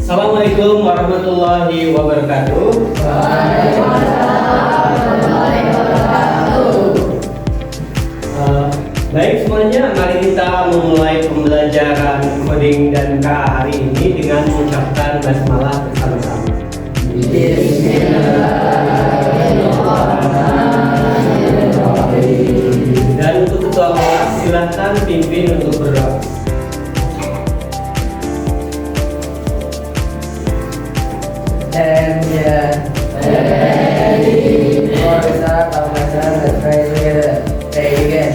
Assalamualaikum warahmatullahi wabarakatuh. Baik semuanya, mari kita memulai pembelajaran coding dan KA hari ini dengan mengucapkan basmalah bersama-sama. Dan untuk ketua kelas silahkan pimpin untuk berdoa. And Lord is our Son, let's pray together. Say it again.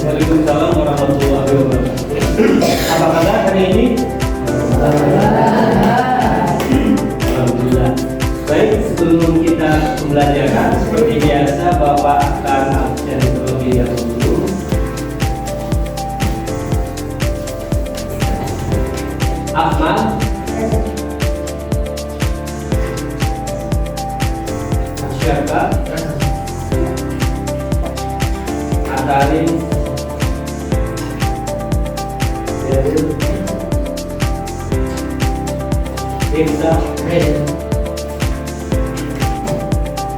Waalaikumsalam warahmatullahi wabarakatuh. Apa kabar hari ini? Alhamdulillah. Baik, sebelum kita pembelajaran seperti biasa Bapak akan absen terlebih dahulu. Ahmad, siapa? Atarin, Iksa.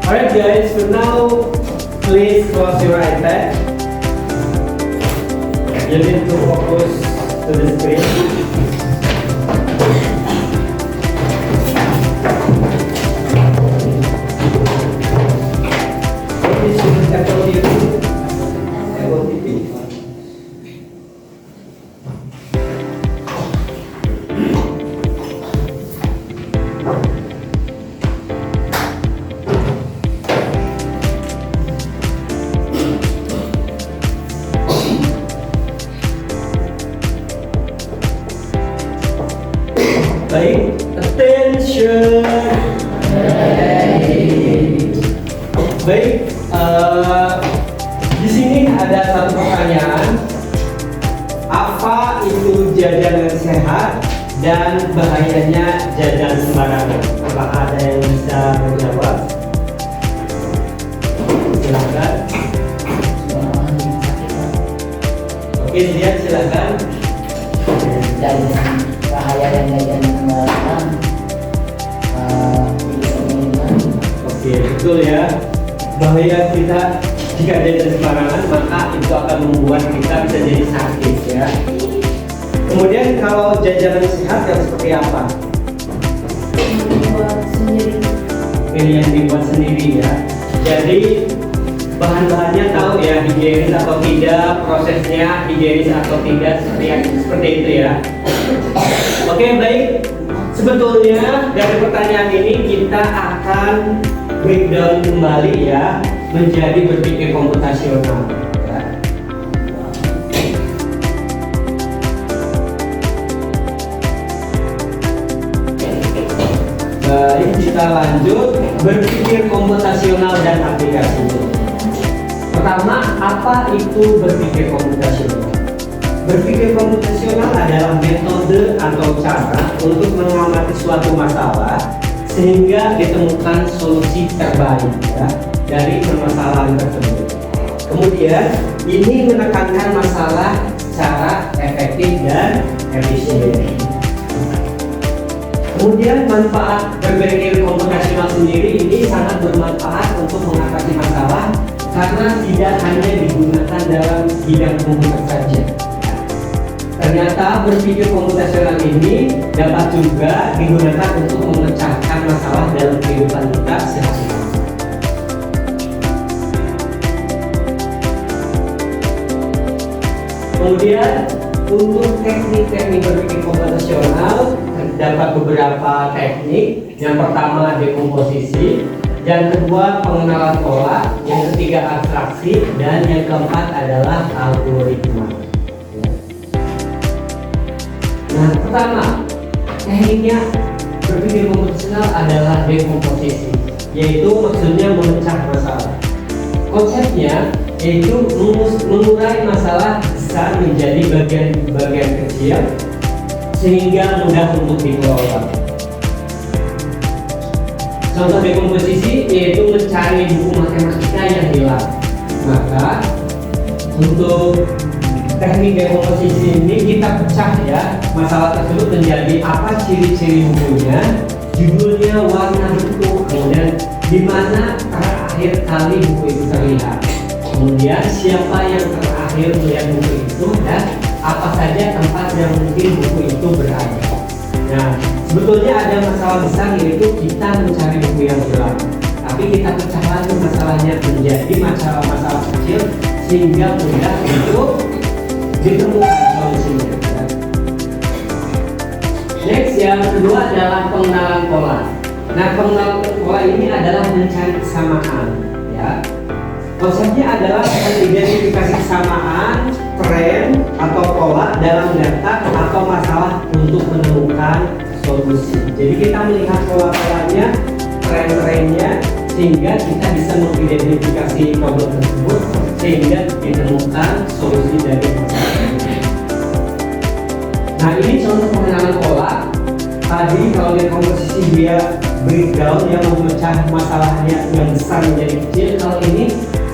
Alright guys, for now, please close your iPad. You need to focus to the screen. This is Apple TV. Apple TV. Baik, attention. Baik, di sini ada satu pertanyaan. Apa itu jajanan sehat dan bahayanya jajan sembarangan? Apakah ada yang bisa menjawab? Silakan. Oke, lihat silakan. Dan bahaya dan jajan sembarangan Oke, betul ya. Bahaya kita jika jajan sembarangan maka itu akan membuat kita bisa jadi sakit ya. Kemudian kalau jajanan sehat yang seperti apa? Buat sendiri. Ini yang dibuat sendiri ya. Jadi bahan-bahannya tahu ya, higienis atau tidak, prosesnya higienis atau tidak, seperti itu ya. Oke, baik. Sebetulnya dari pertanyaan ini kita akan breakdown kembali ya menjadi berpikir komputasional ya. Baik, kita lanjut berpikir komputasional dan aplikasi. Pertama, apa itu berpikir komputasional? Berpikir komputasional adalah metode atau cara untuk mengamati suatu masalah sehingga ditemukan solusi terbaik ya, dari permasalahan tersebut. Kemudian ini menekankan masalah secara efektif dan efisien. Kemudian manfaat berpikir komputasional sendiri ini sangat bermanfaat untuk mengatasi masalah karena tidak hanya digunakan dalam bidang komputer saja. Ternyata berpikir komputasional ini dapat juga digunakan untuk memecahkan masalah dalam kehidupan kita sehari-hari. Kemudian untuk teknik-teknik berpikir komputasional terdapat beberapa teknik. Yang pertama dekomposisi, yang kedua pengenalan pola, yang ketiga abstraksi, dan yang keempat adalah algoritma. Nah, pertama tekniknya berpikir komputasional adalah dekomposisi, yaitu maksudnya memecah masalah. Konsepnya yaitu mengurai masalah besar menjadi bagian-bagian kecil sehingga mudah untuk dikelola. Contoh dekomposisi yaitu mencari buku matematika yang hilang. Maka untuk teknik dekomposisi ini kita pecah ya masalah tersebut menjadi apa ciri-ciri bukunya, judulnya, warna buku, kemudian di mana terakhir kali buku itu terlihat, kemudian siapa yang terakhir melihat buku itu, dan apa saja tempat yang mungkin buku itu berada. Nah, sebetulnya ada masalah besar yaitu kita mencari buku yang hilang, tapi kita pecah lagi masalahnya menjadi masalah kecil sehingga mudah untuk ditemukan solusinya. Next, yang kedua adalah pengenalan pola. Nah, pengenalan pola ini adalah mencari kesamaan, ya. Konsepnya adalah mengidentifikasi kesamaan, tren atau pola dalam data atau masalah untuk menemukan solusi. Jadi kita melihat pola-polanya, tren-trennya, sehingga kita bisa mengidentifikasi problem tersebut sehingga ditemukan solusi dari masalah ini. Nah, ini contoh pengenalan pola. Tadi kalau lihat komposisi dia breakdown yang memecah masalahnya yang besar menjadi kecil. Kalau ini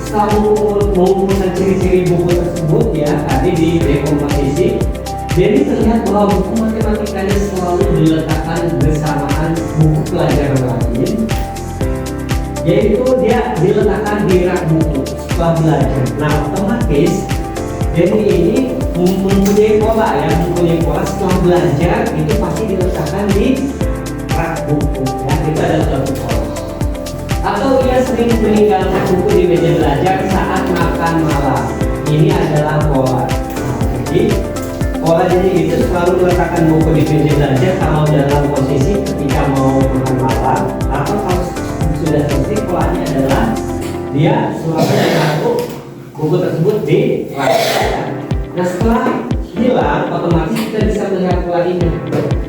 setelah mengumpulkan ciri-ciri buku tersebut ya, tadi di dekomposisi, jadi terlihat bahwa buku matematikanya selalu diletakkan bersamaan buku pelajaran lain, yaitu dia diletakkan di rak buku setelah belajar. Nah, otomatis jadi ini mempunyai pola ya, mempunyai pola setelah belajar itu pasti diletakkan di rak buku ya, itu adalah suatu pola. Atau ia sering meninggalkan buku di meja belajar saat makan malam, ini adalah pola. Nah, jadi pola jadi itu selalu meletakkan buku di meja belajar kalau dalam posisi ketika mau makan malam, atau kalau sudah selesai polanya adalah dia selalu menaruh buku tersebut di rak. Nah, setelah hilang otomatis kita bisa melihat pola ini.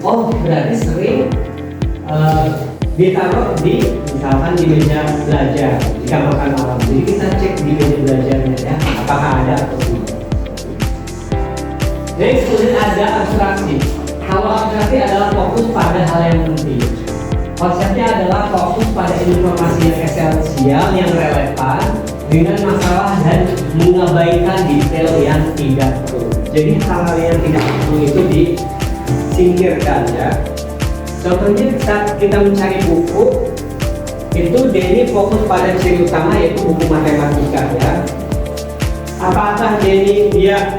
Oh, berarti sering ditaruh di misalkan di meja belajar jika makan malam. Jadi kita cek di meja belajarnya ya, apakah ada atau tidak. Next, kemudian ada abstraksi. Kalau abstraksi adalah fokus pada hal yang penting. Konsepnya adalah fokus pada informasi yang esensial yang relevan dengan masalah dan mengabaikan detail yang tidak perlu. Jadi hal-hal yang tidak perlu itu disingkirkan ya. Contohnya saat kita mencari buku itu Denny fokus pada ciri utama yaitu buku matematika ya. Apakah Denny dia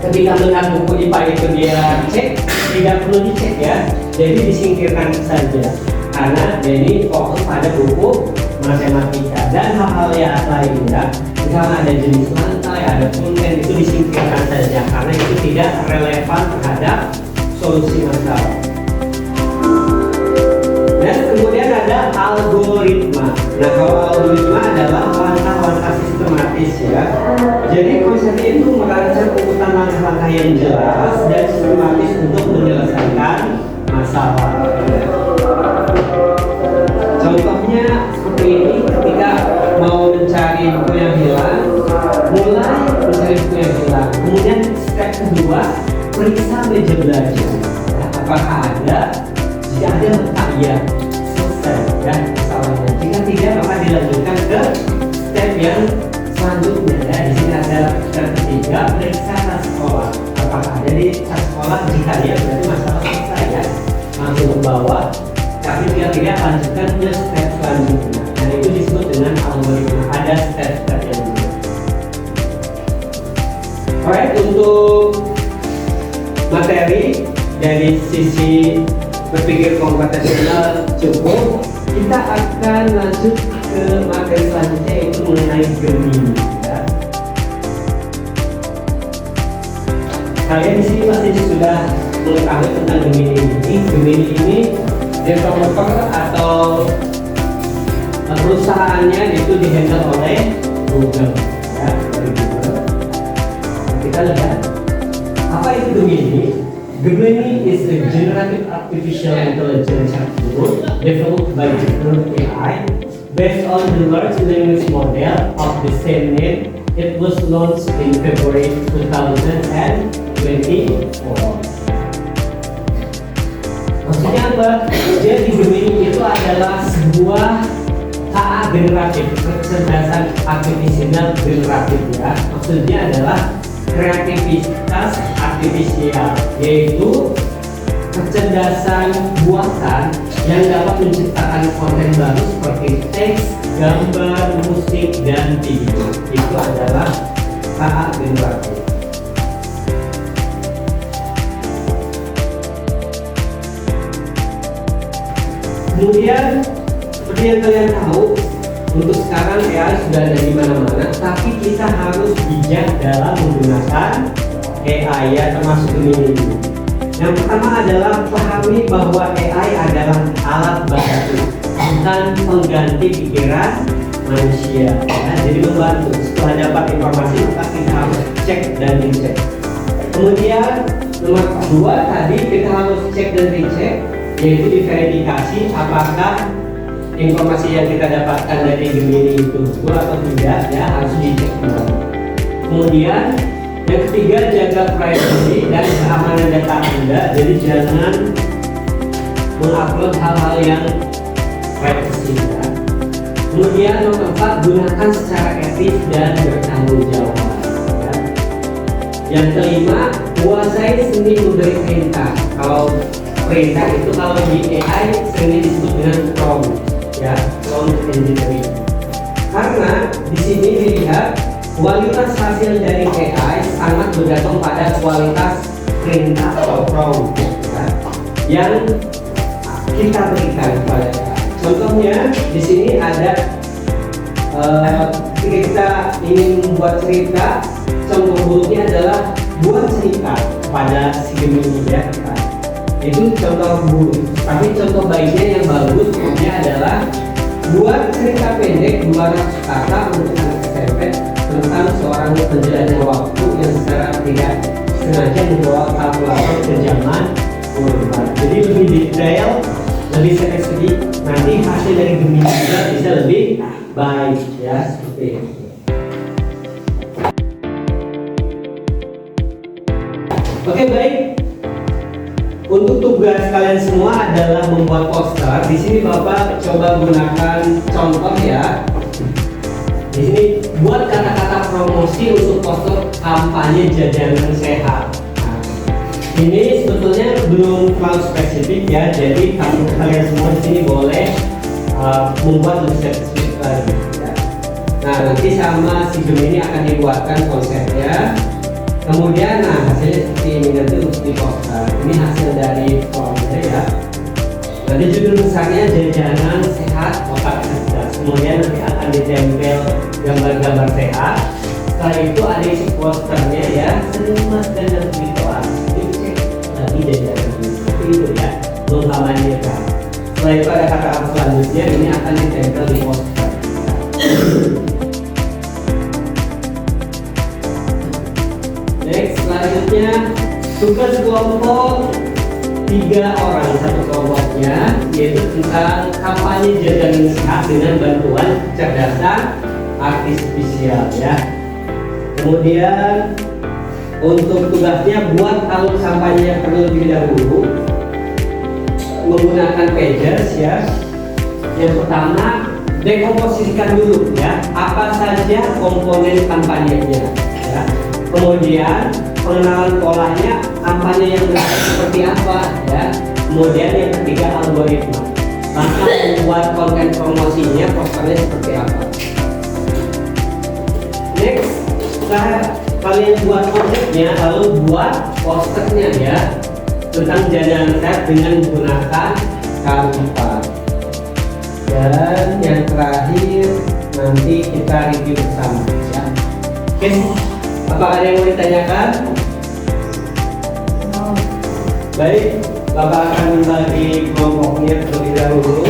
ketika melihat buku IPA itu dia cek? Tidak perlu dicek ya. Jadi disingkirkan saja karena Denny fokus pada buku matematika dan hal-hal yang lainnya. Misalnya ada jenis lantai, ada konten, itu disingkirkan saja karena itu tidak relevan terhadap solusi masalah. Dan kemudian ada algoritma. Nah, kalau algoritma adalah langkah-langkah sistematis ya. Jadi konsepnya itu merancang urutan langkah-langkah yang jelas dan sistematis untuk menyelesaikan masalah. Contohnya seperti ini, ketika mau mencari buku yang hilang, mulai mencari buku yang hilang. Kemudian step kedua, periksa meja belajar. Nah, apakah ada? Jika ada maka ya selesai ya masalahnya. Jika tidak maka dilanjutkan ke step yang selanjutnya ya. Di sini ada step ketiga, periksa tas sekolah. Apakah ada di tas sekolah? Jika ya berarti masalah selesai ya. Langsung ke bawah. Tapi jika tidak lanjutkan ke step selanjutnya. Dan itu disebut dengan algoritma. Ada step-step yang juga. Alright, untuk materi dari sisi berpikir komputasional cukup, kita akan lanjut ke materi selanjutnya yaitu mengenai Gemini ya. kalian di sini pasti sudah mengetahui tentang Gemini ini. Gemini ini developer atau perusahaannya itu dihandle oleh Google, ya, dari Google. Kita lihat apa itu Gemini. Gemini is a generative artificial intelligence tool developed by Google AI based on the large language model of the same name. It was launched in February 2024. Maksudnya apa? Jadi Gemini itu adalah sebuah KA generatif, kecerdasan artifisial generatif, ya. Maksudnya adalah kreativitas artifisial, yaitu kecerdasan buatan yang dapat menciptakan konten baru seperti teks, gambar, musik, dan video. Itu adalah KA generatif. Kemudian seperti yang kalian tahu, untuk sekarang AI sudah ada di mana-mana, tapi kita harus bijak dalam menggunakan AI, ya, termasuk Gemini. Yang pertama adalah pahami bahwa AI adalah alat bantu, bukan pengganti pikiran manusia, ya. Jadi membantu. Setelah dapat informasi maka kita harus cek dan dicek. Kemudian nomor kedua tadi kita harus cek dan dicek, yaitu diverifikasi apakah informasi yang kita dapatkan dari Gemini itu betul atau tidak, ya, harus dicek kembali. Kemudian yang ketiga, jaga privacy dan keamanan data Anda. Jadi jangan mengupload hal-hal yang privacy, ya. Kemudian nomor 4, gunakan secara etis dan bertanggung jawab, ya. Yang kelima, kuasai seni memberi perintah. Kalau perintah itu kalau di AI sering disebut dengan prompt, ya, prompt engineering. Karena di sini dilihat kualitas hasil dari AI sangat bergantung pada kualitas perintah atau prompt, ya, yang kita berikan kepada AI. Contohnya di sini ada ketika kita ingin membuat cerita, contoh buruknya adalah buat cerita pada si Gemini, ya. Itu contoh buruk. Tapi contoh baiknya yang bagus adalah buat cerita pendek 200 kata untuk anak SMP tentang seorang penjelajah waktu yang secara tidak sengaja membawa kalkulator ke zaman purba. Jadi lebih detail, lebih spesifik. Nanti hasil dari Gemini juga bisa lebih baik, ya, seperti itu. Oke, baik. Untuk tugas kalian semua adalah membuat poster. Di sini Bapak coba gunakan contoh, ya. Di sini buat kata-kata promosi untuk poster kampanye jajanan sehat. Nah, ini sebetulnya belum terlalu spesifik, ya. Jadi kalian semua di sini boleh membuat lebih spesifik lagi, ya. Nah, nanti sama si Gemini akan dibuatkan konsepnya. Kemudian, nah, hasilnya seperti ini, nanti untuk di poster. Ini hasil dari formnya, ya. Nanti judul besarnya jajanan sehat otak cerdas. Kemudian nanti akan ditempel gambar-gambar sehat. Setelah itu ada isi posternya, ya. Senimas dan virtual. Cek lagi jajanan seperti itu, ya. Mengkampanyekan. Setelah itu ada kata-kata selanjutnya, ini akan ditempel di poster. Next, selanjutnya tugas kelompok 3 orang satu kelompoknya, yaitu tentang kampanye jajanan sehat dengan bantuan kecerdasan artifisial, ya. Kemudian untuk tugasnya buat alur kampanye terlebih dahulu menggunakan pages, ya. Yang pertama, dekomposisikan dulu, ya, apa saja komponen kampanyenya, ya. Kemudian pengenalan polanya, kampanye yang seperti apa, ya. Kemudian yang ketiga, algoritma. Maka membuat konten promosinya, posternya seperti apa. Next, setelah kalian buat konsepnya, lalu buat posternya, ya, tentang jajanan sehat dengan menggunakan Canva. Dan yang terakhir nanti kita review bersama, ya. Oke. Apakah ada yang mau ditanyakan? Baik, Bapak akan membagi kelompoknya terlebih dahulu.